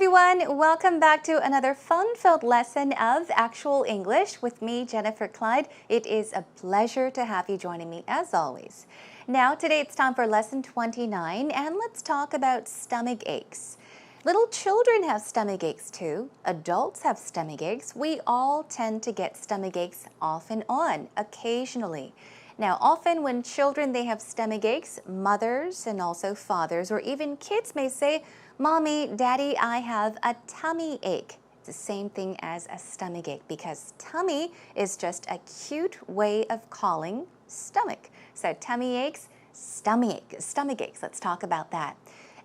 everyone, welcome back to another fun-filled lesson of Actual English with me, Jennifer Clyde. It is a pleasure to have you joining me as always. Now, today it's time for lesson 29, and let's talk about stomach aches. Little children have stomach aches too. Adults have stomach aches. We all tend to get stomach aches off and on, occasionally. Now, often when children, they have stomach aches, mothers and also fathers or even kids may say, "Mommy, Daddy, I have a tummy ache." It's the same thing as a stomach ache because tummy is just a cute way of calling stomach. So tummy aches, stomach aches. Let's talk about that.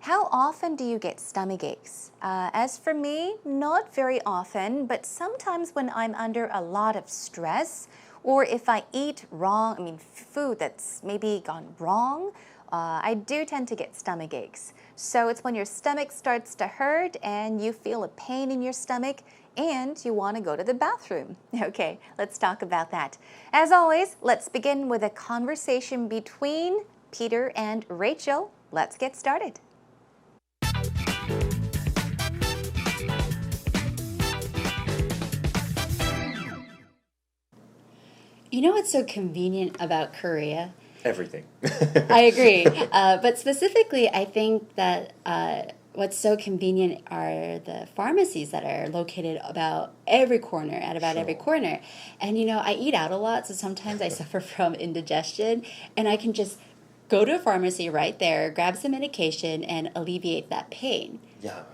How often do you get stomach aches? As for me, not very often, but sometimes when I'm under a lot of stress or if I eat wrong, food that's maybe gone wrong, I do tend to get stomach aches. So it's when your stomach starts to hurt and you feel a pain in your stomach and you want to go to the bathroom. Okay, let's talk about that. As always, let's begin with a conversation between Peter and Rachel. Let's get started. You know what's so convenient about Korea? Everything. I agree. But specifically, I think that what's so convenient are the pharmacies that are located about every corner, every corner. And, you know, I eat out a lot, so sometimes I suffer from indigestion, and I can just go to a pharmacy right there, grab some medication, and alleviate that pain.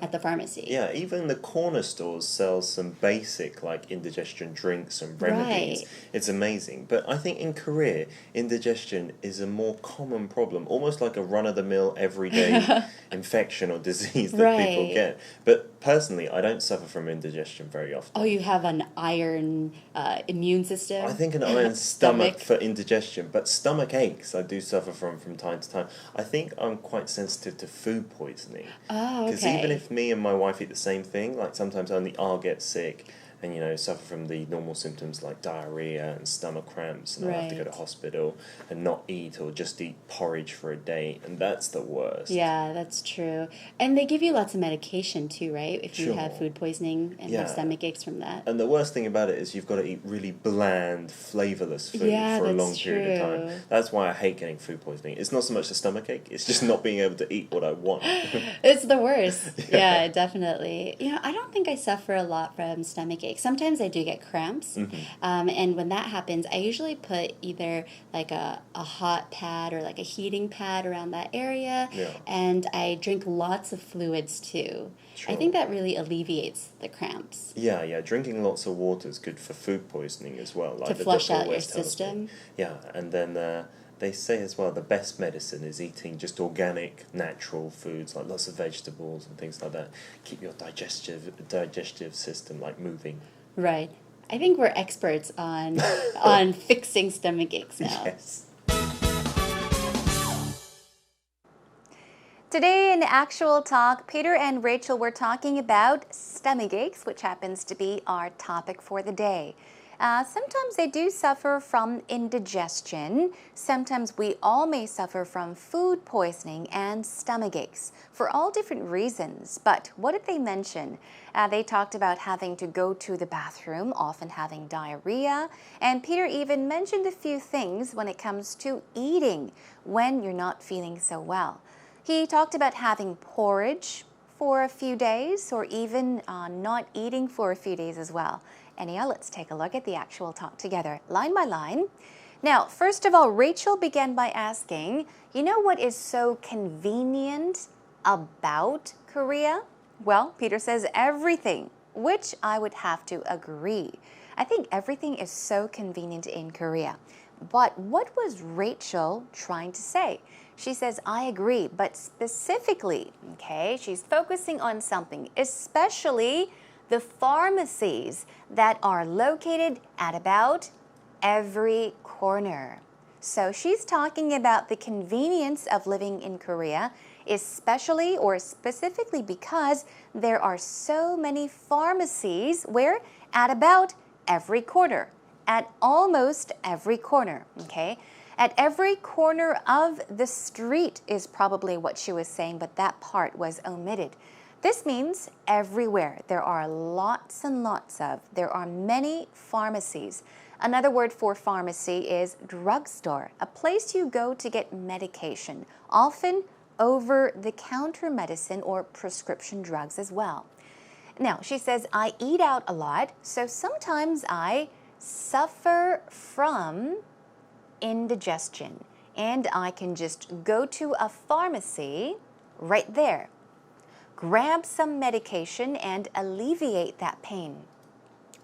At the pharmacy. Yeah, even the corner stores sell some basic like indigestion drinks and remedies. Right. It's amazing. But I think in Korea, indigestion is a more common problem, almost like a run-of-the-mill everyday infection or disease that people get. But personally, I don't suffer from indigestion very often. Oh, you have an iron immune system? I think an iron stomach for indigestion, but stomach aches I do suffer from time to time. I think I'm quite sensitive to food poisoning. Oh, okay. Because even if me and my wife eat the same thing, like sometimes only I'll get sick and, you know, suffer from the normal symptoms like diarrhea and stomach cramps, and I'll have to go to hospital and not eat or just eat porridge for a day, and that's the worst. Yeah, that's true. And they give you lots of medication too, right? If you have food poisoning and have stomach aches from that. And the worst thing about it is you've got to eat really bland, flavourless food for a long period of time. That's why I hate getting food poisoning. It's not so much the stomach ache, it's just not being able to eat what I want. It's the worst. Yeah, definitely. You know, I don't think I suffer a lot from stomach ache. Sometimes I do get cramps, and when that happens, I usually put either like a hot pad or like a heating pad around that area, and I drink lots of fluids too. I think that really alleviates the cramps. Yeah, drinking lots of water is good for food poisoning as well. Like to flush out your system. Yeah, and then they say as well the best medicine is eating just organic, natural foods like lots of vegetables and things like that. Keep your digestive system like moving. Right. I think we're experts on fixing stomach aches now. Yes. Today in Actual Talk, Peter and Rachel were talking about stomach aches, which happens to be our topic for the day. Sometimes they do suffer from indigestion. Sometimes we all may suffer from food poisoning and stomach aches for all different reasons. But what did they mention? They talked about having to go to the bathroom, often having diarrhea. And Peter even mentioned a few things when it comes to eating when you're not feeling so well. He talked about having porridge for a few days or even not eating for a few days as well. Anyhow, let's take a look at the actual talk together, line by line. Now, first of all, Rachel began by asking, you know what is so convenient about Korea? Well, Peter says everything, which I would have to agree. I think everything is so convenient in Korea. But what was Rachel trying to say? She says, I agree, but specifically, okay, she's focusing on something, especially the pharmacies that are located at about every corner. So she's talking about the convenience of living in Korea, especially or specifically because there are so many pharmacies where at about every corner, at almost every corner, okay? At every corner of the street is probably what she was saying, but that part was omitted. This means everywhere. There are lots and lots of. There are many pharmacies. Another word for pharmacy is drugstore, a place you go to get medication, often over-the-counter medicine or prescription drugs as well. Now, she says, I eat out a lot, so sometimes I suffer from indigestion, and I can just go to a pharmacy right there, grab some medication, and alleviate that pain.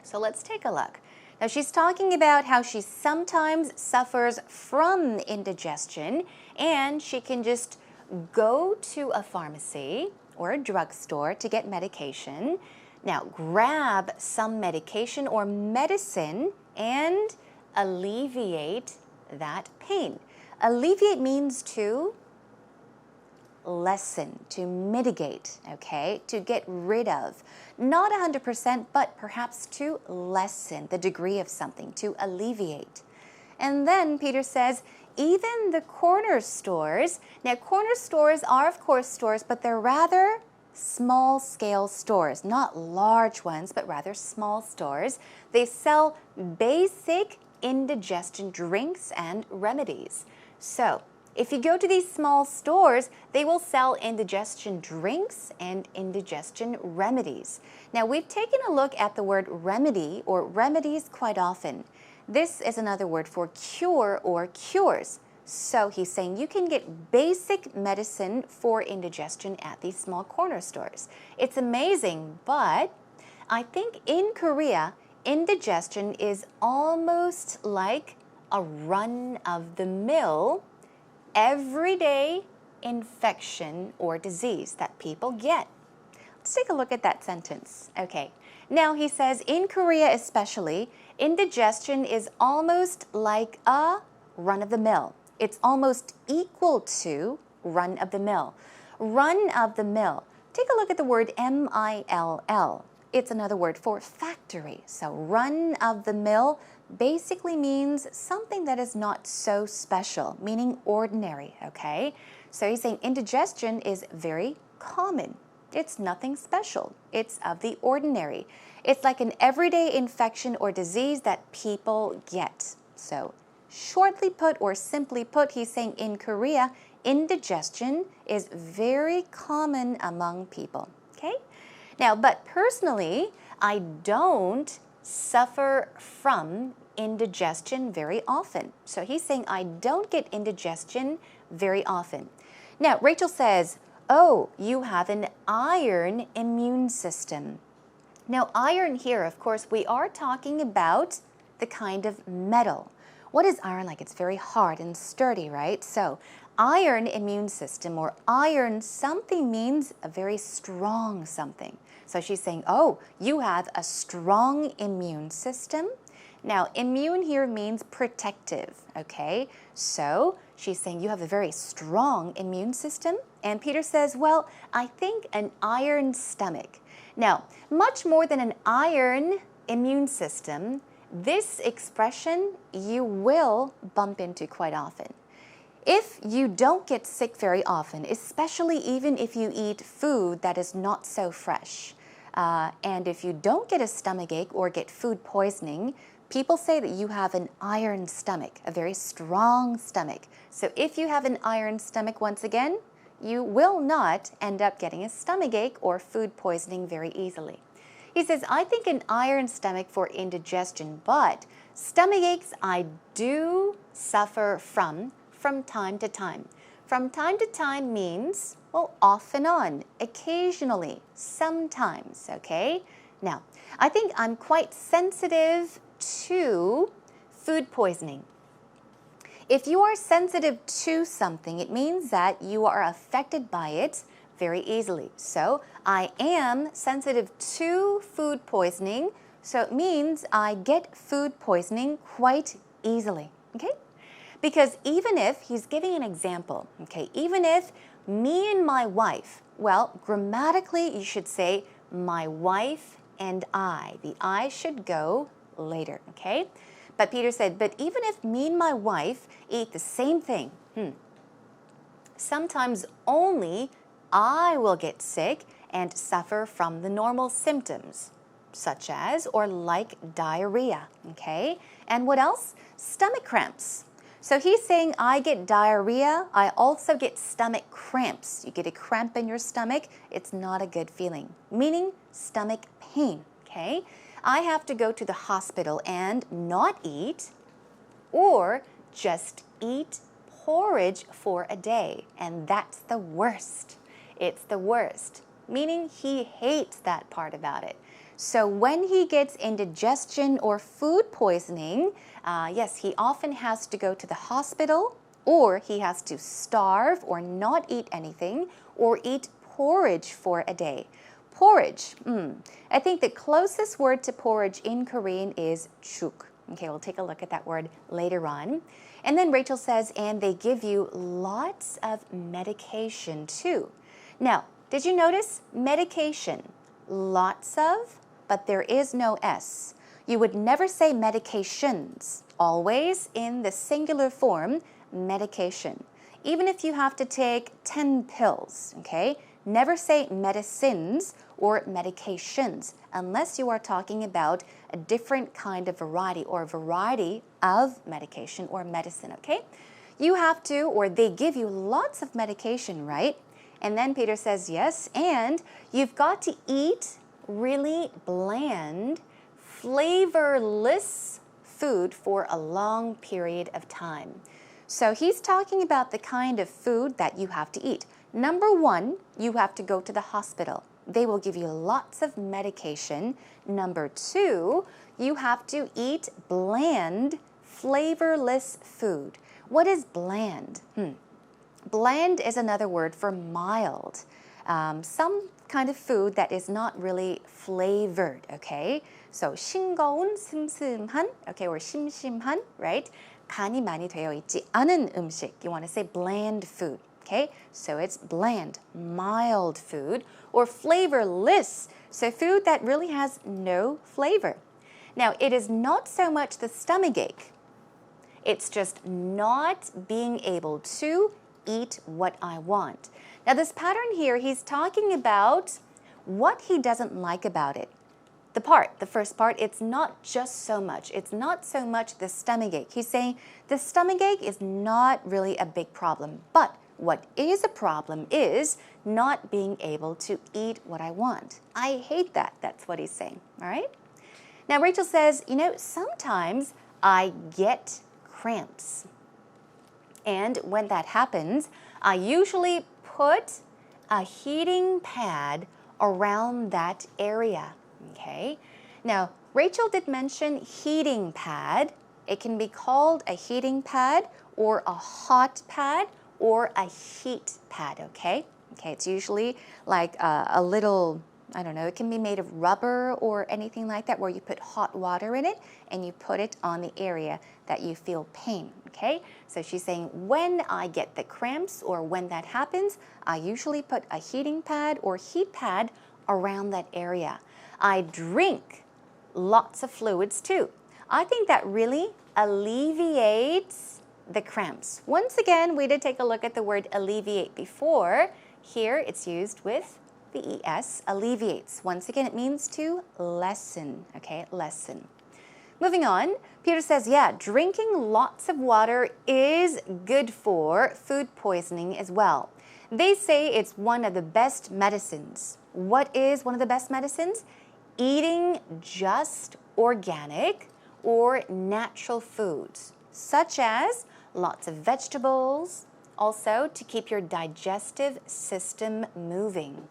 So let's take a look. Now, she's talking about how she sometimes suffers from indigestion, and she can just go to a pharmacy or a drugstore to get medication. Now, grab some medication or medicine and alleviate that pain. Alleviate means to lessen, to mitigate, okay, to get rid of. Not 100%, but perhaps to lessen the degree of something, to alleviate. And then Peter says, even the corner stores. Now, corner stores are, of course, stores, but they're rather small-scale stores, not large ones, but rather small stores. They sell basic indigestion drinks and remedies. So, if you go to these small stores, they will sell indigestion drinks and indigestion remedies. Now, we've taken a look at the word remedy or remedies quite often. This is another word for cure or cures. So he's saying you can get basic medicine for indigestion at these small corner stores. It's amazing, but I think in Korea, indigestion is almost like a run-of-the-mill everyday infection or disease that people get. Let's take a look at that sentence. Okay, now he says in Korea especially, indigestion is almost like a run-of-the-mill. It's almost equal to run-of-the-mill. Run-of-the-mill. Take a look at the word M-I-L-L. It's another word for factory. So run-of-the-mill basically means something that is not so special, meaning ordinary, okay? So he's saying indigestion is very common. It's nothing special. It's of the ordinary. It's like an everyday infection or disease that people get. So shortly put or simply put, he's saying in Korea, indigestion is very common among people, okay? Now, but personally, I don't suffer from indigestion very often. So he's saying I don't get indigestion very often. Now, Rachel says, oh, you have an iron immune system. Now, iron here, of course, we are talking about the kind of metal. What is iron like? It's very hard and sturdy, right? So iron immune system or iron something means a very strong something. So she's saying, oh, you have a strong immune system. Now, immune here means protective, okay? So she's saying you have a very strong immune system. And Peter says, well, I think an iron stomach. Now, much more than an iron immune system, this expression you will bump into quite often. If you don't get sick very often, especially even if you eat food that is not so fresh, and if you don't get a stomachache or get food poisoning, people say that you have an iron stomach, a very strong stomach. So if you have an iron stomach, once again, you will not end up getting a stomachache or food poisoning very easily. He says, I think an iron stomach for indigestion, but stomachaches I do suffer from time to time. From time to time means, well, off and on, occasionally, sometimes, okay? Now, I think I'm quite sensitive to food poisoning. If you are sensitive to something, it means that you are affected by it very easily. So I am sensitive to food poisoning, so it means I get food poisoning quite easily, okay? Because even if, he's giving an example, okay, even if me and my wife, well, grammatically you should say my wife and I. The I should go later, okay? But Peter said, but even if me and my wife eat the same thing, sometimes only I will get sick and suffer from the normal symptoms, such as or like diarrhea, okay? And what else? Stomach cramps. So he's saying, I get diarrhea, I also get stomach cramps. You get a cramp in your stomach, it's not a good feeling, meaning stomach pain, okay? I have to go to the hospital and not eat, or just eat porridge for a day, and that's the worst. It's the worst, meaning he hates that part about it. So when he gets indigestion or food poisoning, yes, he often has to go to the hospital, or he has to starve or not eat anything, or eat porridge for a day. Porridge, I think the closest word to porridge in Korean is chuk. Okay, we'll take a look at that word later on. And then Rachel says, and they give you lots of medication too. Now, did you notice medication? Lots of, but there is no S. You would never say medications, always in the singular form, medication. Even if you have to take 10 pills, okay? Never say medicines or medications unless you are talking about a different kind of variety or variety of medication or medicine, okay? You have to, or they give you lots of medication, right? And then Peter says, yes, and you've got to eat really bland, flavorless food for a long period of time. So he's talking about the kind of food that you have to eat. Number one, you have to go to the hospital. They will give you lots of medication. Number two, you have to eat bland, flavorless food. What is bland? Bland is another word for mild. Some kind of food that is not really flavored, okay? So 싱거운, 슴슴한, okay, or 심심한, right? 간이 많이 되어 있지 않은 음식. You want to say bland food, okay? So it's bland, mild food, or flavorless, so food that really has no flavor. Now, it is not so much the stomachache. It's just not being able to eat what I want. Now, this pattern here, he's talking about what he doesn't like about it. The first part, it's not just so much. It's not so much the stomachache. He's saying the stomachache is not really a big problem, but what is a problem is not being able to eat what I want. I hate that. That's what he's saying, all right? Now, Rachel says, you know, sometimes I get cramps. And when that happens, I usually put a heating pad around that area, okay? Now, Rachel did mention heating pad. It can be called a heating pad or a hot pad or a heat pad, okay? Okay, it's usually like a little, I don't know, it can be made of rubber or anything like that where you put hot water in it and you put it on the area that you feel pain, okay? So she's saying when I get the cramps or when that happens, I usually put a heating pad or heat pad around that area. I drink lots of fluids too. I think that really alleviates the cramps. Once again, we did take a look at the word alleviate before. Here it's used with the ES, alleviates. Once again, it means to lessen, okay, lessen. Moving on, Peter says, yeah, drinking lots of water is good for food poisoning as well. They say it's one of the best medicines. What is one of the best medicines? Eating just organic or natural foods, such as lots of vegetables, also to keep your digestive system moving.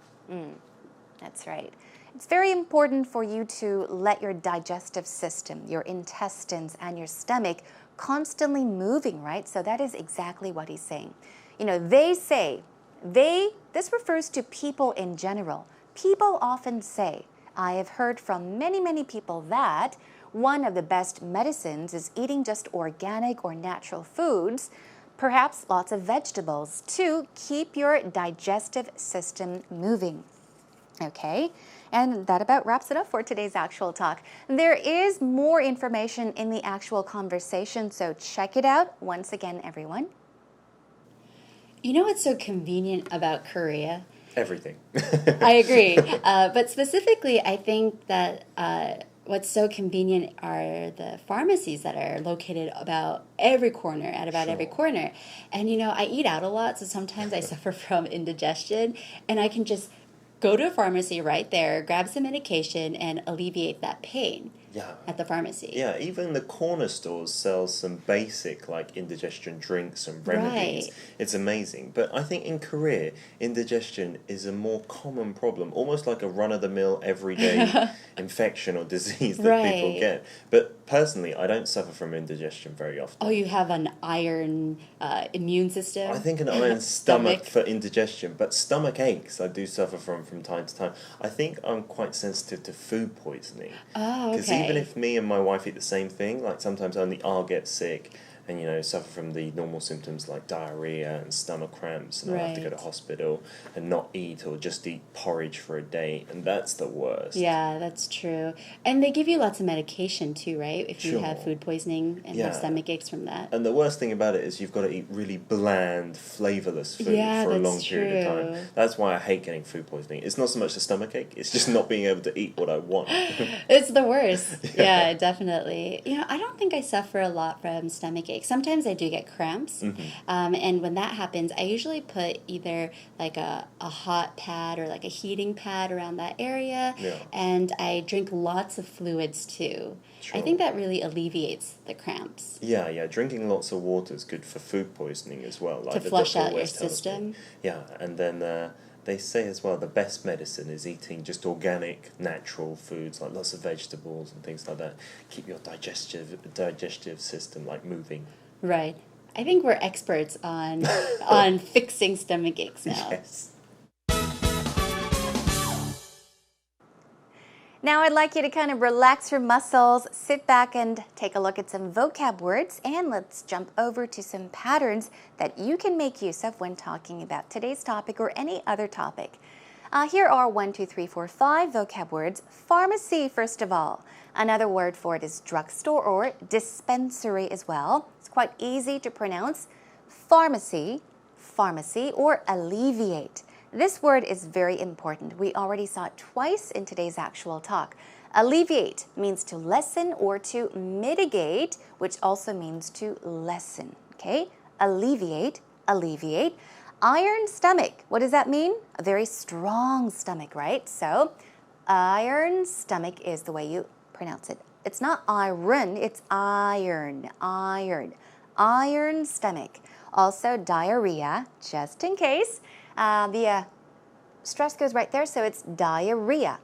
That's right. It's very important for you to let your digestive system, your intestines and your stomach constantly moving, right? So that is exactly what he's saying. You know, they say, this refers to people in general. People often say, I have heard from many, many people that one of the best medicines is eating just organic or natural foods, perhaps lots of vegetables, to keep your digestive system moving. Okay, and that about wraps it up for today's actual talk. There is more information in the actual conversation, so check it out once again, everyone. You know what's so convenient about Korea? Everything. I agree. But specifically, I think that what's so convenient are the pharmacies that are located about every corner, at about every corner. And, I eat out a lot, so sometimes I suffer from indigestion, and I can just go to a pharmacy right there, grab some medication, and alleviate that pain at the pharmacy. Yeah, even the corner stores sell some basic like indigestion drinks and remedies. Right. It's amazing. But I think in Korea, indigestion is a more common problem, almost like a run-of-the-mill everyday infection or disease that people get. But personally, I don't suffer from indigestion very often. Oh, you have an iron immune system? I think an iron stomach for indigestion, but stomach aches I do suffer from time to time. I think I'm quite sensitive to food poisoning. Oh, okay. Because even if me and my wife eat the same thing, like sometimes only I'll get sick and suffer from the normal symptoms like diarrhea and stomach cramps, and I'll have to go to hospital and not eat or just eat porridge for a day, and that's the worst. Yeah, that's true. And they give you lots of medication too, right? If you have food poisoning and have stomach aches from that. And the worst thing about it is you've got to eat really bland, flavourless food for a long period of time. That's why I hate getting food poisoning. It's not so much the stomach ache, it's just not being able to eat what I want. It's the worst. Yeah, definitely. I don't think I suffer a lot from stomach ache. Sometimes I do get cramps, and when that happens, I usually put either like a hot pad or like a heating pad around that area, and I drink lots of fluids too. I think that really alleviates the cramps. Yeah, drinking lots of water is good for food poisoning as well. Like to flush out your system. Yeah, and then they say as well the best medicine is eating just organic, natural foods, like lots of vegetables and things like that. Keep your digestive system like moving. Right. I think we're experts on fixing stomach aches now. Yes. Now I'd like you to kind of relax your muscles, sit back and take a look at some vocab words, and let's jump over to some patterns that you can make use of when talking about today's topic or any other topic. Here are 1, 2, 3, 4, 5 vocab words. Pharmacy, first of all. Another word for it is drugstore or dispensary as well. It's quite easy to pronounce. Pharmacy, or alleviate. This word is very important. We already saw it twice in today's actual talk. Alleviate means to lessen or to mitigate, which also means to lessen. Okay? Alleviate. Iron stomach. What does that mean? A very strong stomach, right? So, iron stomach is the way you pronounce it. It's not iron, it's iron. Iron stomach. Also, diarrhea, just in case. The stress goes right there, so it's diarrhea.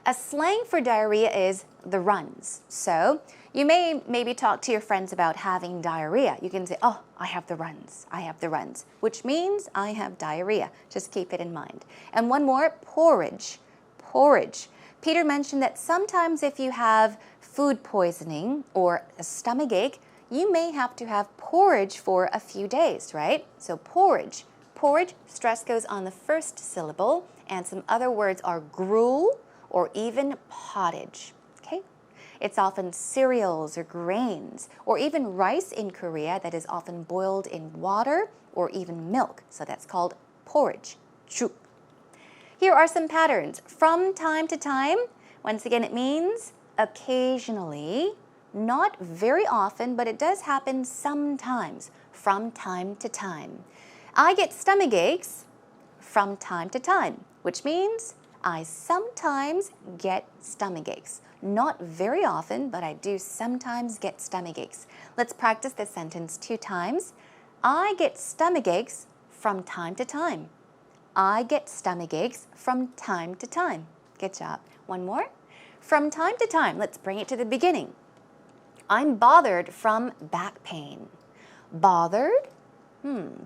A slang for diarrhea is the runs. So you may maybe talk to your friends about having diarrhea. You can say, oh, I have the runs, which means I have diarrhea. Just keep it in mind. And one more, porridge. Peter mentioned that sometimes if you have food poisoning or a stomach ache, you may have to have porridge for a few days, right? So porridge, stress goes on the first syllable, and some other words are gruel or even pottage, okay? It's often cereals or grains or even rice in Korea that is often boiled in water or even milk, so that's called porridge, juk. Here are some patterns. From time to time, once again, it means occasionally, not very often, but it does happen sometimes, from time to time. I get stomach aches from time to time, which means I sometimes get stomach aches. Not very often, but I do sometimes get stomach aches. Let's practice this sentence 2 times. I get stomach aches from time to time. I get stomach aches from time to time. Good job. One more. From time to time, let's bring it to the beginning. I'm bothered from back pain. Bothered?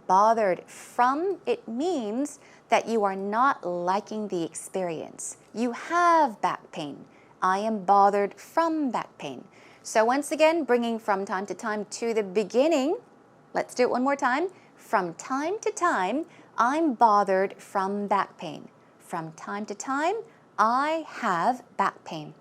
Bothered from, it means that you are not liking the experience. You have back pain. I am bothered from back pain. So once again, bringing from time to time to the beginning. Let's do it one more time. From time to time, I'm bothered from back pain. From time to time, I have back pain.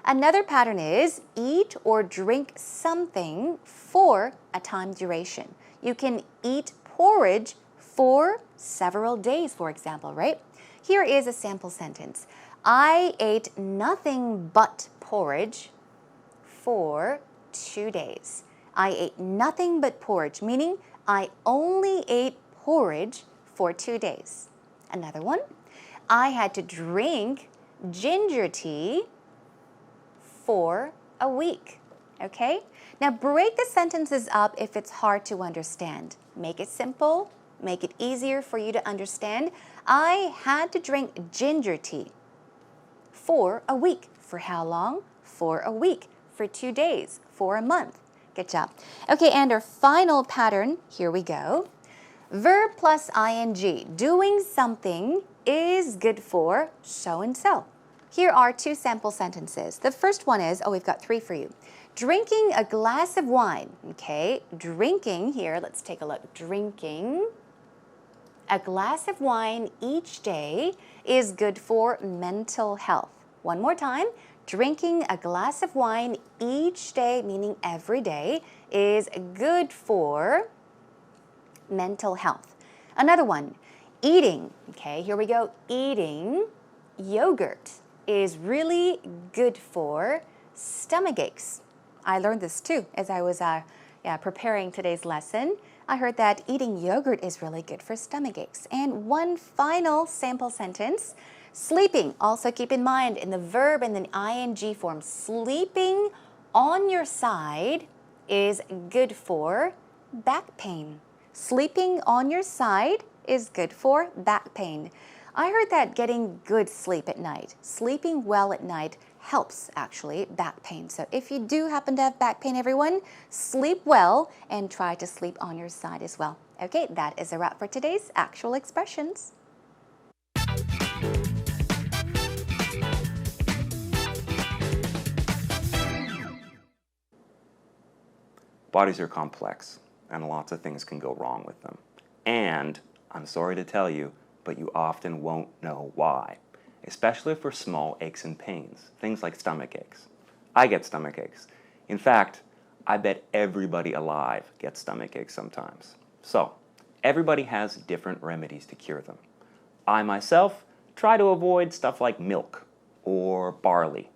Another pattern is eat or drink something for a time duration. You can eat porridge for several days, for example, right? Here is a sample sentence. I ate nothing but porridge for 2 days. I ate nothing but porridge, meaning I only ate porridge for 2 days. Another one. I had to drink ginger tea for a week. Okay? Now break the sentences up if it's hard to understand. Make it simple. Make it easier for you to understand. I had to drink ginger tea for a week. For how long? For a week. For 2 days. For a month. Good job. Okay, and our final pattern, here we go. Verb plus ing. Doing something is good for so and so. Here are 2 sample sentences. The first one is, we've got 3 for you. Drinking a glass of wine. Okay, drinking here, let's take a look. Drinking a glass of wine each day is good for mental health. One more time. Drinking a glass of wine each day, meaning every day, is good for mental health. Another one, eating. Okay, here we go. Eating yogurt is really good for stomach aches. I learned this too as I was preparing today's lesson. I heard that eating yogurt is really good for stomach aches. And one final sample sentence. Sleeping, also keep in mind in the verb and the ing form, sleeping on your side is good for back pain. Sleeping on your side is good for back pain. I heard that getting good sleep at night, sleeping well at night helps actually back pain. So if you do happen to have back pain, everyone, sleep well and try to sleep on your side as well. Okay, that is a wrap for today's actual expressions. Bodies are complex, and lots of things can go wrong with them. And, I'm sorry to tell you, but you often won't know why, especially for small aches and pains, things like stomach aches. I get stomach aches. In fact, I bet everybody alive gets stomach aches sometimes. So, everybody has different remedies to cure them. I myself try to avoid stuff like milk or barley.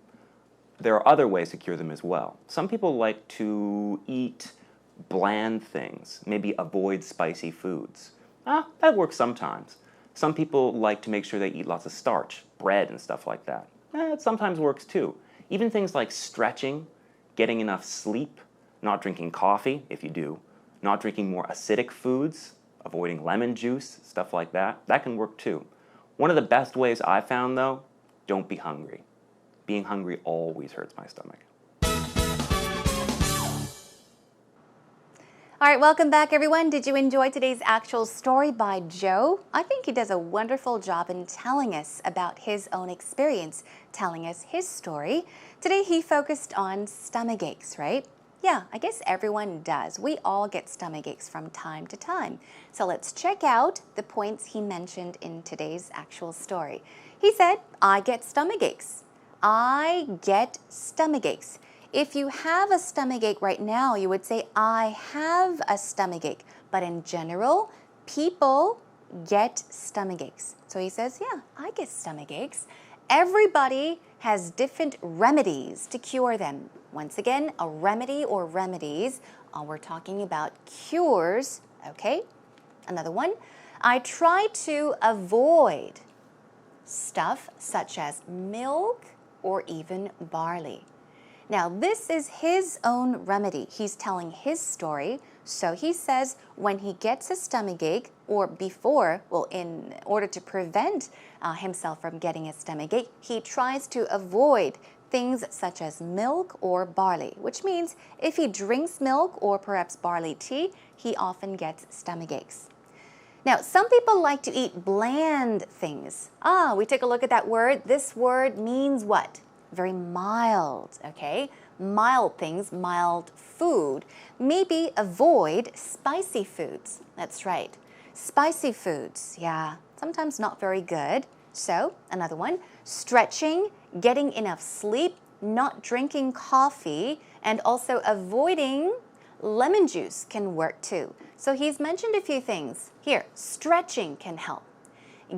There are other ways to cure them as well. Some people like to eat bland things, maybe avoid spicy foods. That works sometimes. Some people like to make sure they eat lots of starch, bread and stuff like that. It sometimes works too. Even things like stretching, getting enough sleep, not drinking coffee, if you do, not drinking more acidic foods, avoiding lemon juice, stuff like that, that can work too. One of the best ways I've found, though, don't be hungry. Being hungry always hurts my stomach. All right, welcome back, everyone. Did you enjoy today's actual story by Joe? I think he does a wonderful job in telling us about his own experience, telling us his story. Today, he focused on stomach aches, right? Yeah, I guess everyone does. We all get stomach aches from time to time. So let's check out the points he mentioned in today's actual story. He said, I get stomach aches. I get stomach aches. If you have a stomach ache right now, you would say, I have a stomach ache. But in general, people get stomach aches. So he says, yeah, I get stomach aches. Everybody has different remedies to cure them. Once again, a remedy or remedies, we're talking about cures, okay? Another one, I try to avoid stuff such as milk or even barley. Now, this is his own remedy. He's telling his story. So he says when he gets a stomach ache or before, well, in order to prevent himself from getting a stomach ache, he tries to avoid things such as milk or barley, which means if he drinks milk or perhaps barley tea, he often gets stomach aches. Now, some people like to eat bland things. We take a look at that word. This word means what? Very mild, okay? Mild things, mild food. Maybe avoid spicy foods. That's right. Spicy foods, yeah, sometimes not very good. So, another one, stretching, getting enough sleep, not drinking coffee, and also avoiding lemon juice can work too. So he's mentioned a few things. Here, stretching can help.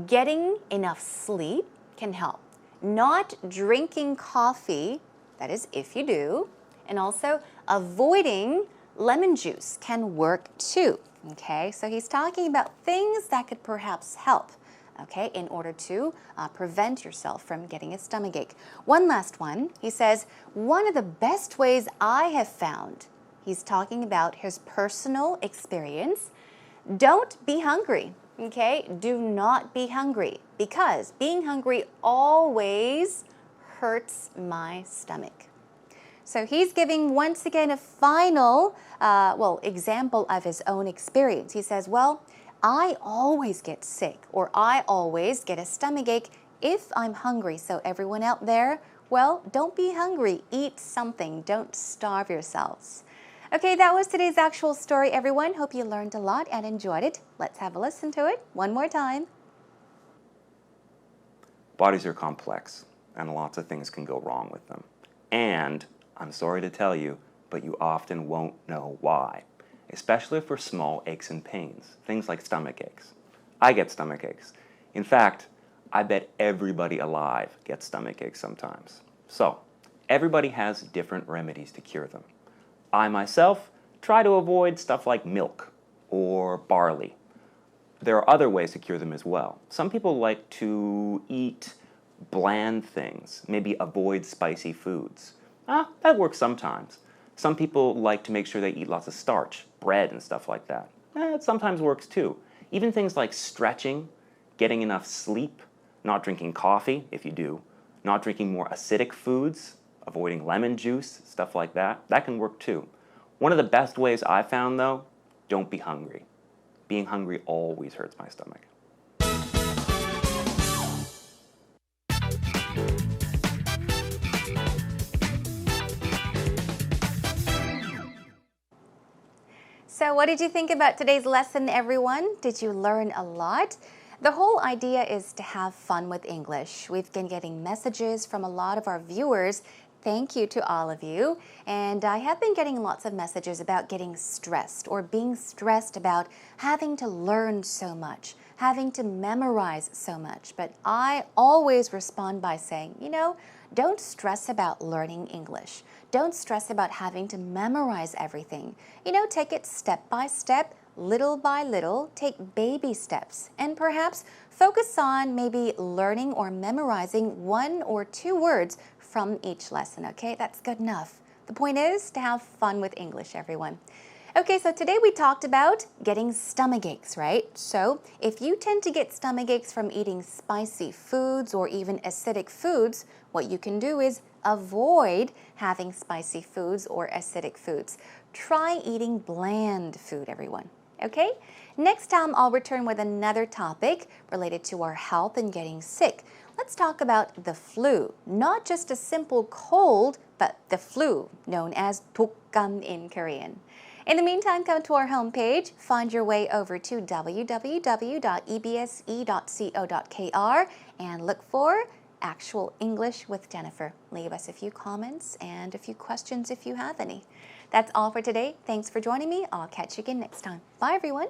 Getting enough sleep can help. Not drinking coffee, that is if you do, and also avoiding lemon juice can work too. Okay, so he's talking about things that could perhaps help, okay, in order to prevent yourself from getting a stomachache. One last one. He says, one of the best ways I have found, he's talking about his personal experience, don't be hungry, okay? Do not be hungry, because being hungry always hurts my stomach. So he's giving, once again, a final, example of his own experience. He says, well, I always get sick, or I always get a stomachache if I'm hungry. So everyone out there, well, don't be hungry. Eat something. Don't starve yourselves. Okay, that was today's actual story, everyone. Hope you learned a lot and enjoyed it. Let's have a listen to it one more time. Bodies are complex, and lots of things can go wrong with them. And I'm sorry to tell you, but you often won't know why, especially for small aches and pains, things like stomach aches. I get stomach aches. In fact, I bet everybody alive gets stomach aches sometimes. So, everybody has different remedies to cure them. I myself try to avoid stuff like milk or barley. There are other ways to cure them as well. Some people like to eat bland things, maybe avoid spicy foods. That works sometimes. Some people like to make sure they eat lots of starch, bread and stuff like that. It sometimes works too. Even things like stretching, getting enough sleep, not drinking coffee, if you do, not drinking more acidic foods, avoiding lemon juice, stuff like that, that can work too. One of the best ways I've found, though, don't be hungry. Being hungry always hurts my stomach. So what did you think about today's lesson, everyone? Did you learn a lot? The whole idea is to have fun with English. We've been getting messages from a lot of our viewers. Thank you to all of you. And I have been getting lots of messages about getting stressed or being stressed about having to learn so much, having to memorize so much. But I always respond by saying, don't stress about learning English. Don't stress about having to memorize everything. Take it step by step, little by little, take baby steps, and perhaps focus on maybe learning or memorizing 1 or 2 words from each lesson, okay? That's good enough. The point is to have fun with English, everyone. Okay, so today we talked about getting stomach aches, right? So if you tend to get stomach aches from eating spicy foods or even acidic foods, what you can do is avoid having spicy foods or acidic foods. Try eating bland food, everyone. Okay? Next time, I'll return with another topic related to our health and getting sick. Let's talk about the flu. Not just a simple cold, but the flu, known as 독감 in Korean. In the meantime, come to our homepage, find your way over to www.ebse.co.kr and look for Actual English with Jennifer. Leave us a few comments and a few questions if you have any. That's all for today. Thanks for joining me. I'll catch you again next time. Bye, everyone.